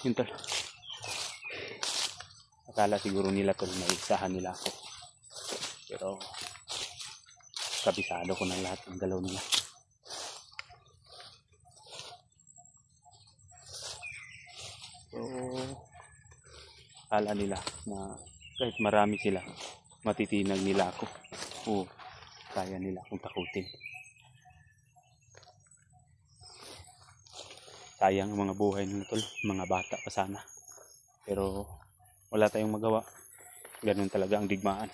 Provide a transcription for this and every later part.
Yun tol. Akala siguro nila tol may isahan nila ako. Pero kabisado ko ng lahat ng galaw nila. So akala nila na kahit marami sila matitinag nila ako. Oo, kaya nila akong takutin. Sayang ang mga buhay nila tol, mga bata pa sana. Pero wala tayong magawa. Ganun talaga ang digmaan.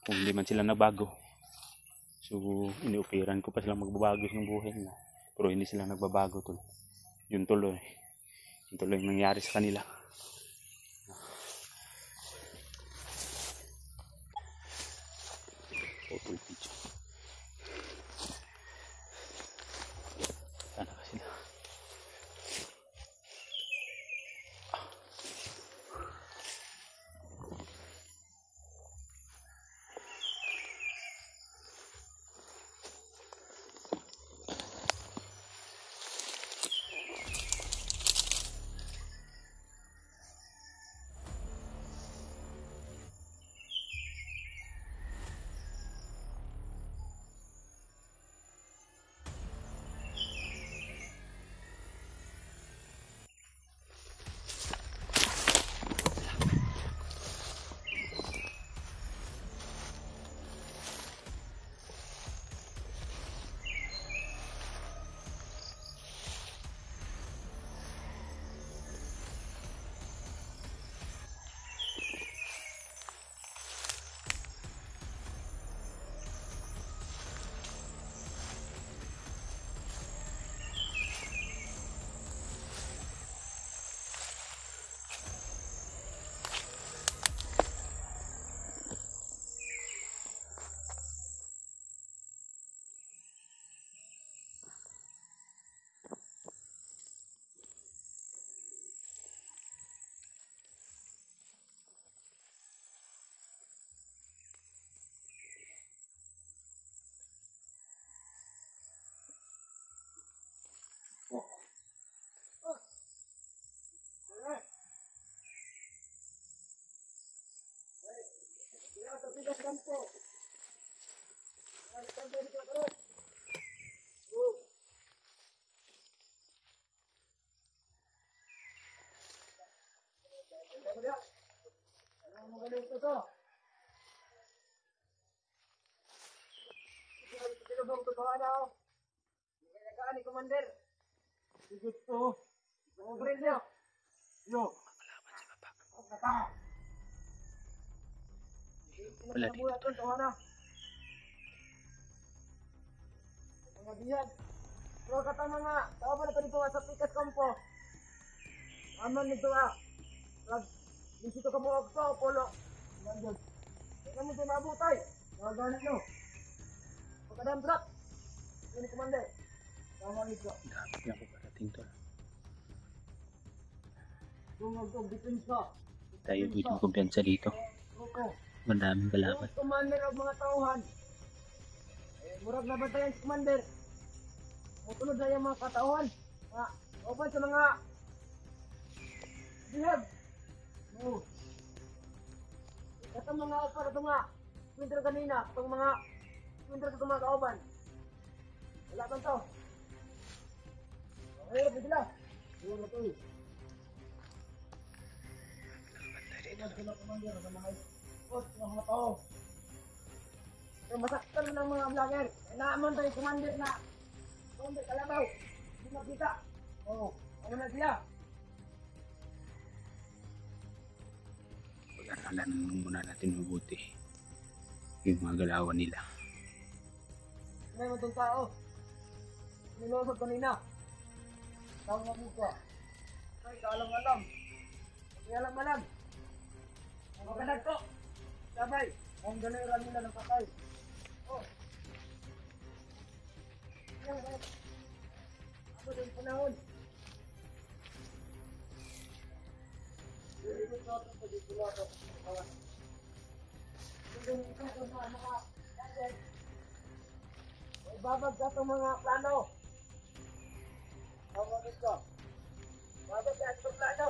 Kung hindi man sila nabago. So iniupiran ko pa silang magbabago ng buhay nila. Pero hindi sila nagbabago tol. Yun tuloy. Yun tuloy ang nangyari sa kanila. Sana ka sila. Commander. Gusto. Over niyo. Yo. Wala dito tol. Mga biyan. Pero katama nga, tao ba na ito dito nga sa Pikas Kampo? Aman nito nga. Bisito ka mo ako, Polo. Nandun. Ikaw mo ito naabutay. Mga ganit nyo. Pagkadam truck. Ini Commander. Tama nito. Dapat na ako parating tol. Dungog depensa. Tayo dito kumpiyansa dito. Madaming kalaban. Commander ang mga tauhan. Murag na ba tayo Commander? Mutunod na yung mga katauhan. Open sa mga bihag. No. Ito mga opar ito nga. Winter kanina. Itong mga winter ito mga kauban. Wala ba ito? Mahirap ito sila. Iwan na ito eh. Iwan sila Commander sa mga ikot ng mga tao. Pero masaktan mo ng mga vlogger. Naaman tayo Commander na Commander Kalabaw. Hindi makita. Oo. Ano na sila? Pag-aralan muna natin mabuti yung mga galawan nila. May itong tao. Nilusog kanina. Tawag mo ko. Patay ka alam-alam. Patay alam-alam. Ang maganag ko. Sabay. Ang galiran nila ng patay. Oh. Yan. Ako din panahon. Dito ko ito. Dito ko ito. Dito ko mga gadget. Ibabag ka itong mga plano. Tawag ito. Babag ka itong plano.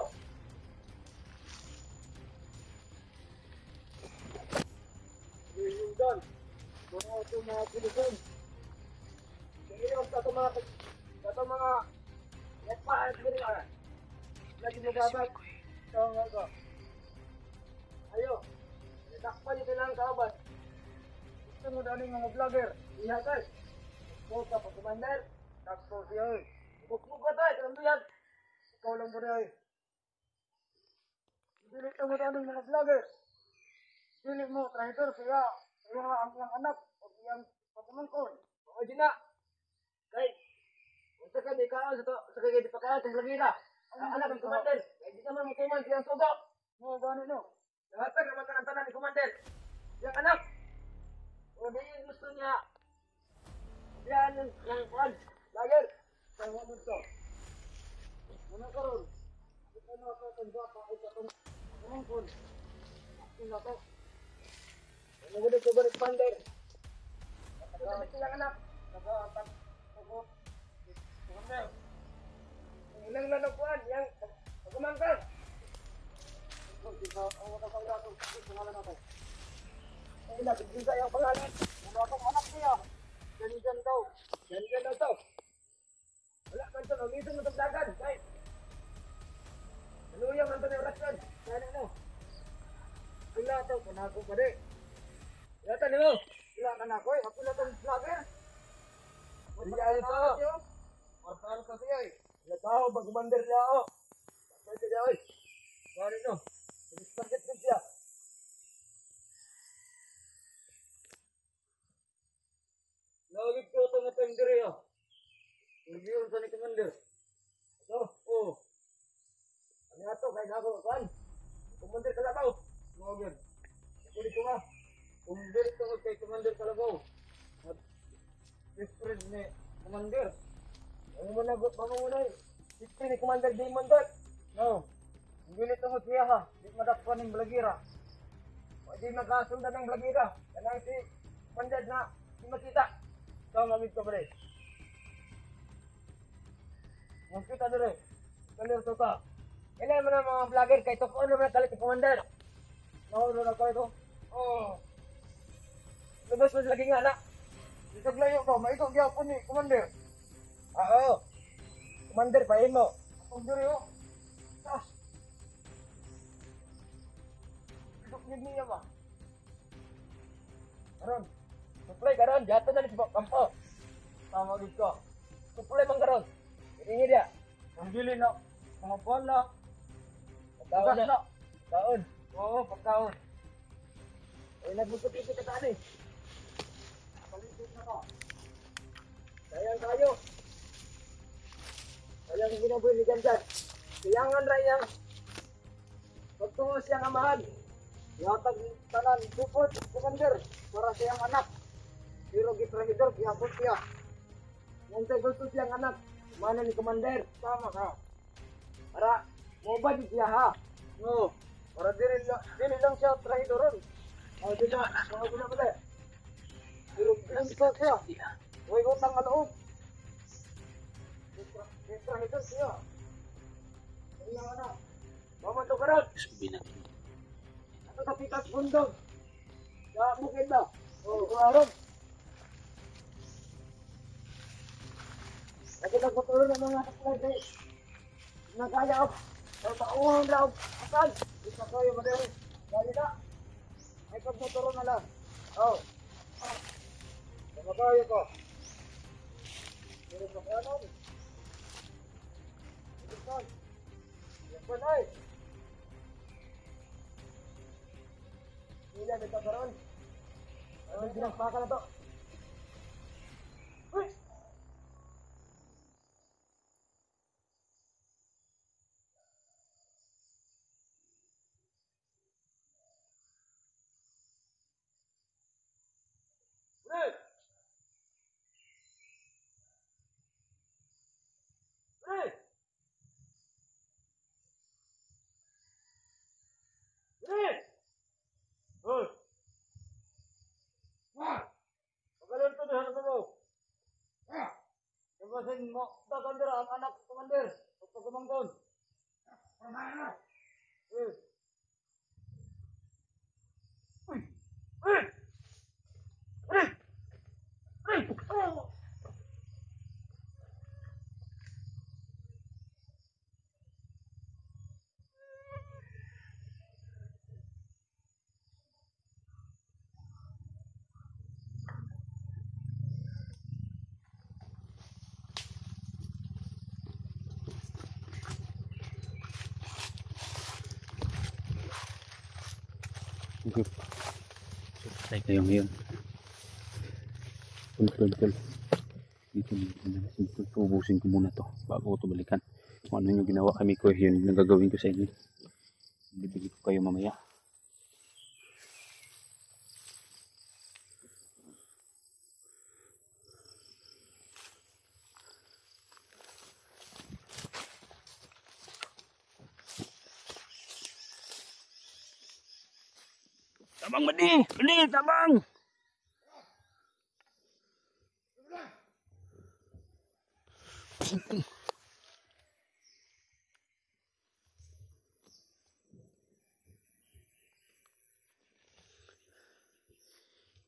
Yung doon. Mga Pilipin. Tingin ka itong mga netpaan. Lagi mo babag. Tawag ito. Ayo. Takpan nyo kailangan kaabad. Gusto mo daw mga vlogger. Ihatay. Huwag ka pa kumander. Takpo siya eh. Huwag ka tayo. Kalamdo yan. Ikaw lang po rin eh. Pilit mo daw mga vlogger. Pilit mo. Traitor siya. Kaya ang mga anak. O siyang pagkamangkon. O di na. Kay. Kung sa ka di ka. Sa kaya di pa kaya. Sa lagina. Ang anak ng kumander. Kaya di naman makiman siyang sugo. No, gano'n no. Lahat naman ka ng tanan ni kumander. Yang anak. O di gusto niya. Yan yung kwan. Lager. Tawag mo ito. Ano karoon? Ito na ako itong bata. Ito itong kumangkon. Ito na ito. Ano ba dito ba nagpander? Ito yung anak. Nag-aatak. Ako. Kumander. Ilang na nagkuhan. Yang kumangkon. Ang matapang gato. Pangalan natin. Ang ilagin sa iyong pangalan. Ang batong anak niya. Ganyan daw. Ganyan daw to. Wala man ito. Umisan mo itong dagan. Right. Anuyang man ito na orasyon. Kaya na. Wala ito. Panako pa rin. Yata nyo. Wala ka na ako eh. Ako na itong vlogger. Hindi ay ito. Martaan ka siya eh. Wala tao. Pag-umander niya ako. Bakit siya eh. Kaya nyo. Nag-spagget ko siya. Nagit ko ito nga tender eh. Hindi yun sa ni Commander. Ito, oo. Ano nga ito, kaya na ako, kan? Commander Kalabaw. Nagit. Ako dito nga. Commander ito kay Commander Kalabaw. At best friend ni Commander. Ano mo nagot, mamunay. Best friend ni Commander Damon Dot. No. Hindi nito mo siya ha. Hindi madakpan ng blagira. Hindi nakasundan ng blagira. Kailangan si Commander na hindi makita. Ito ang amig ko ba rin. Makita na rin. Kalir to ka. Kailan mo na mga vlogger kay Toko ano na kalit ni Commander. Nahulo na kalit to. Oo. Lubos mo lagi nga na. Isaglayo ko. Maikog yapon ni Commander. Oo. Commander pahin mo. Ang diri o. Tas. Isok niya ba? Karon. Suplay karon. Jatuh na ni si Kampo. Tama dito. Suplay mang karon. Ini dia. Ang gili na. Mga bola. Pagkaon na. Pagkaon. Oo, pagkaon. Eh, nagbutot-butot ka tani. Balitit na ka. Sayang tayo. Sayang ginabuhin ni Janjan. Sayangan ra yang pagtungo siyang amahan. Yatag tanan support Commander para siyang anak. Pero gitrahidor, gihapot siya. Nang gusto siyang anak. Mana ni Commander? Tama ka. Para mobad siya ha. No. Para dili lang siya trahidoron. O di na, mga guna pala. Pero gusto siya. Huwag utang ka loob. Trahidor siya. Kaya nga na. Mamanto ka ron. Ato sa pikas bundog. Sa bukid na. O, kuharon. Lagi nagpatuloy ng mga kaplay. Nagkaya ako. Sa pauhang laog. Asan? Isa kayo madari. Dali na. May pagpatuloy na lang. Oo. Sa kayo ko. Pero sa kaya namin. Ito. Yan pa na eh. Hindi na karon. Anong ginagpaka na to? Uy! Kasing mo, Commander, ang anak, Commander. Huwag ka gumanggon. Eh. Uy! Eh! Eh! Eh! Oh! Okay. Patay kayo ngayon. Tol. Dito. Ubusin ko muna to bago ko ito balikan. Kung ano yung ginawa kami ko, yun yung gagawin ko sa inyo. Bibigyan ko kayo mamaya. Tabang madi! Madi! Tabang!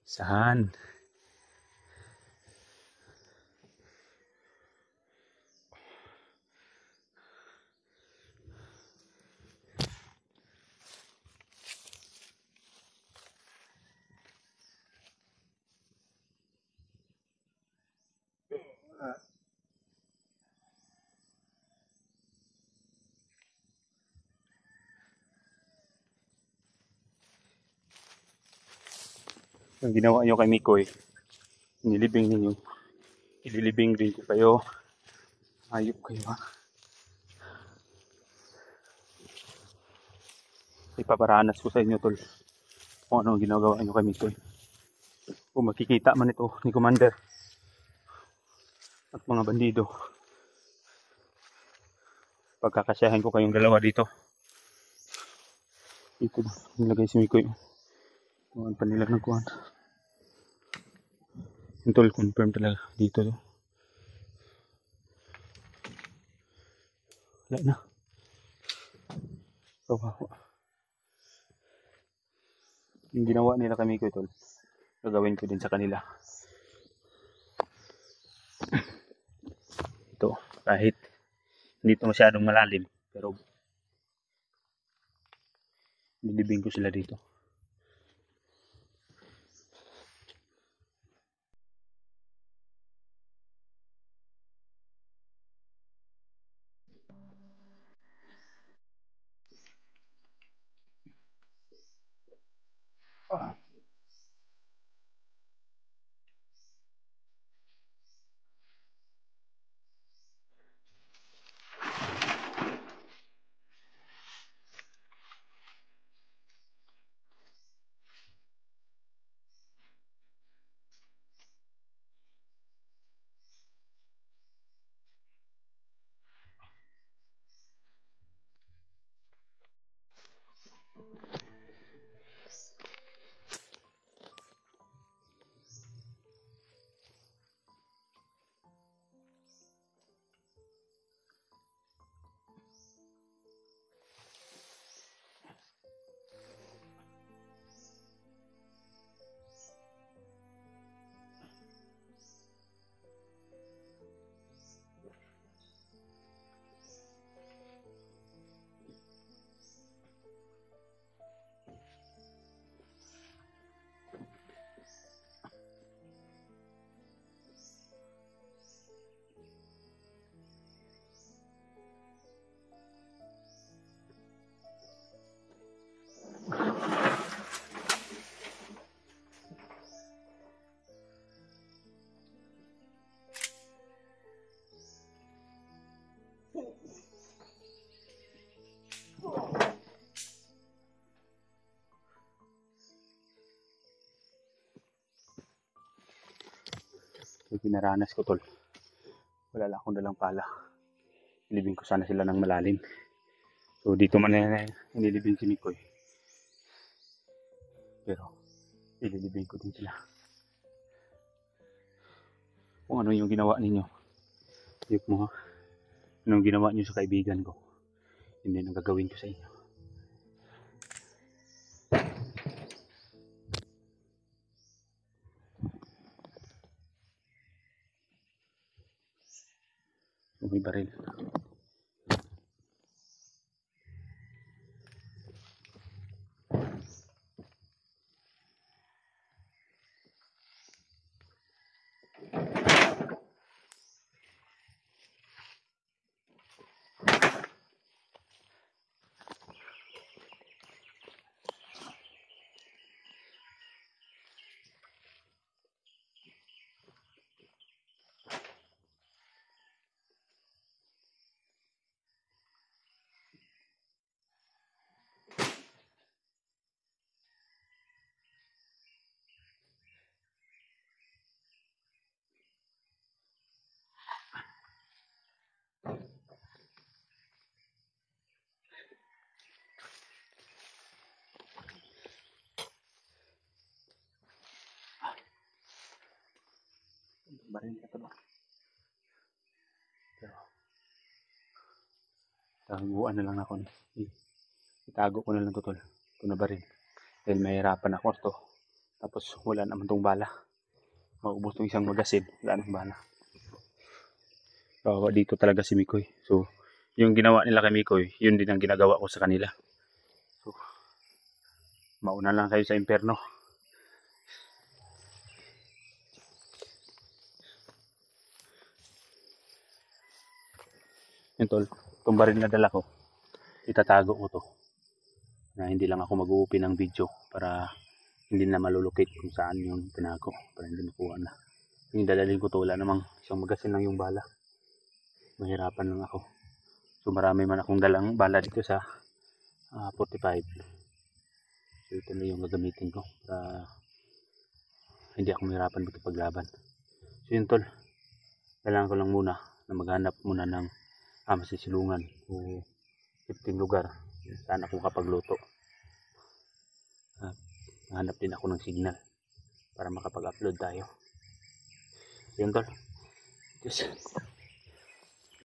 Saan? Yung ginawa nyo kay Mikoy, nilibing ninyo. Ililibing din ko kayo. Ayop kayo ha. Ipaparanas ko sa inyo tol. Kung ano ginagawa nyo kay Mikoy. Kung makikita man ito ni Commander at mga bandido, pagkakasyahan ko kayong dalawa dito. Dito na nilagay si Mikoy. Kuhaan pa nila ng kuhaan. Tol, confirm talaga dito to. Wala na. Kawawa. Yung ginawa nila kami ko tol, gagawin ko din sa kanila. Ito, kahit hindi ito masyadong malalim, pero nilibing ko sila dito. So, pinaranas ko tol. Wala lang akong dalang pala. Ilibing ko sana sila ng malalim. So dito man na inilibing si Mikoy. Pero ililibing ko din sila. Kung ano yung ginawa ninyo, Yung mo, anong ginawa nyo sa kaibigan ko, yun din ang gagawin ko sa inyo. May baril. Baril ka ba? Pero, taguan na lang ako. Itago ko na lang to, tol. Ito na baril. Dahil mahirapan ako to. Tapos wala naman tong bala. Maubos tong isang magasin. Wala nang bala. Kawawa dito talaga si Mikoy. So, yung ginawa nila kay Mikoy, yun din ang ginagawa ko sa kanila. So, mauna lang kayo sa imperno. Yun, tol. Itong baril na dala ko, itatago ko to. Na hindi lang ako mag-uupi ng video para hindi na malulukit kung saan yung tinago. Para hindi makuha na. Yung dadalhin ko to, wala namang isang magasin lang yung bala. Mahirapan lang ako. So marami man akong dalang bala dito sa 45. So ito na yung gagamitin ko para hindi ako mahirapan magpaglaban. So yun, tol. Kailangan ko lang muna na maghanap muna ng masisilungan o 15 lugar saan ako kapagluto. Hanap din ako ng signal para makapag-upload tayo. So yun, tol. Just